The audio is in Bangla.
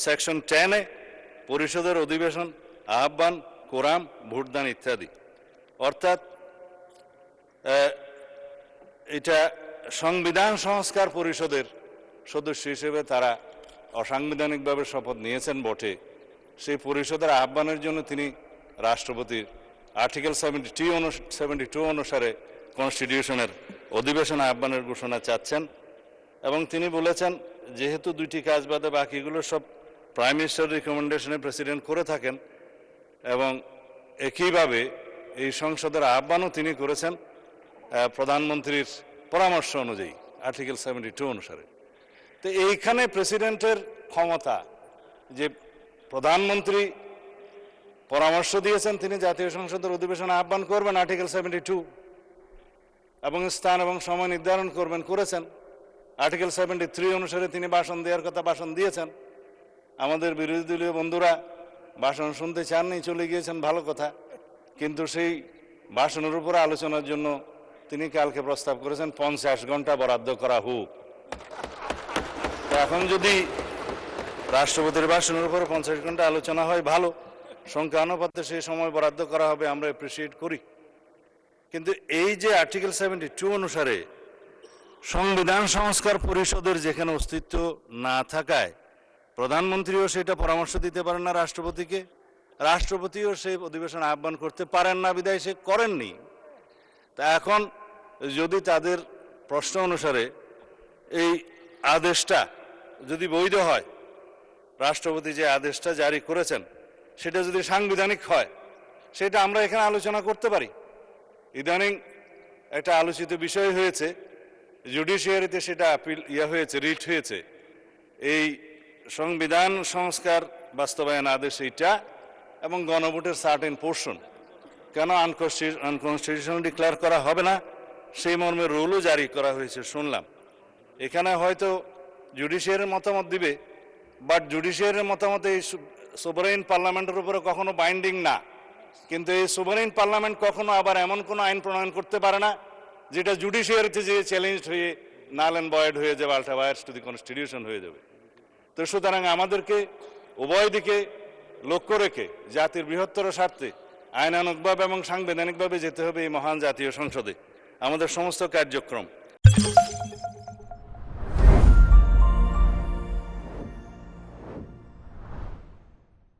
সেকশন 10-এ পরিষদের অধিবেশন আহ্বান, কোরাম, ভোটদান ইত্যাদি। অর্থাৎ এটা সংবিধান সংস্কার পরিষদের সদস্য হিসেবে তারা অসাংবিধানিকভাবে শপথ নিয়েছেন বটে, সেই পরিষদের আহ্বানের জন্য তিনি রাষ্ট্রপতির আর্টিকেল 72 অনুসারে কনস্টিটিউশনের অধিবেশন আহ্বানের ঘোষণা চাচ্ছেন। এবং তিনি বলেছেন, যেহেতু দুইটি কাজ বাদে বাকিগুলো সব প্রাইম মিনিস্টার রিকমেন্ডেশনে প্রেসিডেন্ট করে থাকেন, এবং একইভাবে এই সংসদের আহ্বানও তিনি করেছেন প্রধানমন্ত্রীর পরামর্শ অনুযায়ী আর্টিকেল 72 অনুসারে। তো এইখানে প্রেসিডেন্টের ক্ষমতা, যে প্রধানমন্ত্রী পরামর্শ দিয়েছেন তিনি জাতীয় সংসদের অধিবেশনে আহ্বান করবেন আর্টিকেল 72, এবং স্থান এবং সময় নির্ধারণ করেছেন আর্টিকেল 73 অনুসারে। তিনি ভাষণ দেওয়ার কথা ভাষণ দিয়েছেন। আমাদের বিরোধী দলীয় বন্ধুরা ভাষণ শুনতে চাননি, চলে গিয়েছেন, ভালো কথা। কিন্তু সেই ভাষণের উপরে আলোচনার জন্য তিনি কালকে প্রস্তাব করেছেন 50 ঘন্টা বরাদ্দ করা হোক। এখন যদি রাষ্ট্রপতির ভাষণের উপরে 50 ঘন্টা আলোচনা হয়, ভালো, সংখ্যা অনুপাতে সেই সময় বরাদ্দ করা হবে, আমরা অ্যাপ্রিসিয়েট করি। কিন্তু এই যে আর্টিকেল 72 অনুসারে সংবিধান সংস্কার পরিষদের যেখানে অস্তিত্ব না থাকায় প্রধানমন্ত্রীও সেটা পরামর্শ দিতে পারেন না রাষ্ট্রপতিকে, রাষ্ট্রপতিও সেই অধিবেশন আহ্বান করতে পারেন না, বিধায় সে করেননি। তা এখন যদি তাদের প্রশ্ন অনুসারে এই আদেশটা যদি বৈধ হয়, রাষ্ট্রপতি যে আদেশটা জারি করেছেন সেটা যদি সাংবিধানিক হয়, সেটা আমরা এখানে আলোচনা করতে পারি। ইদানিং একটা আলোচিত বিষয় হয়েছে, জুডিশিয়ারিতে সেটা আপিল হয়েছে, রিট হয়েছে, এই সংবিধান সংস্কার বাস্তবায়ন আদেশ এইটা এবং গণভোটের সার্টেন পোর্শন কেন আনকনস্টিটিউশনাল ডিক্লেয়ার করা হবে না, সেই মর্মে রুলও জারি করা হয়েছে শুনলাম। এখানে হয়তো জুডিশিয়ারির মতামত দিবে, বাট জুডিশিয়ারির মতামত এই সোভারেইন পার্লামেন্টের উপরে কখনো বাইন্ডিং না। কিন্তু এই সোভারেইন পার্লামেন্ট কখনো আবার এমন কোনো আইন প্রণয়ন করতে পারে না যেটা জুডিশিয়ারিতে যে চ্যালেঞ্জ হয়ে নাল অ্যান্ড ভয়েড হয়ে যাবে, আল্টারভায়ার্স টু দি কনস্টিটিউশন হয়ে যাবে। তো সুতরাং আমাদেরকে উভয় দিকে লক্ষ্য রেখে জাতির বৃহত্তর স্বার্থে আইনানুগভাবে এবং সাংবিধানিকভাবে যেতে হবে এই মহান জাতীয় সংসদে। আমাদের সমস্ত কার্যক্রম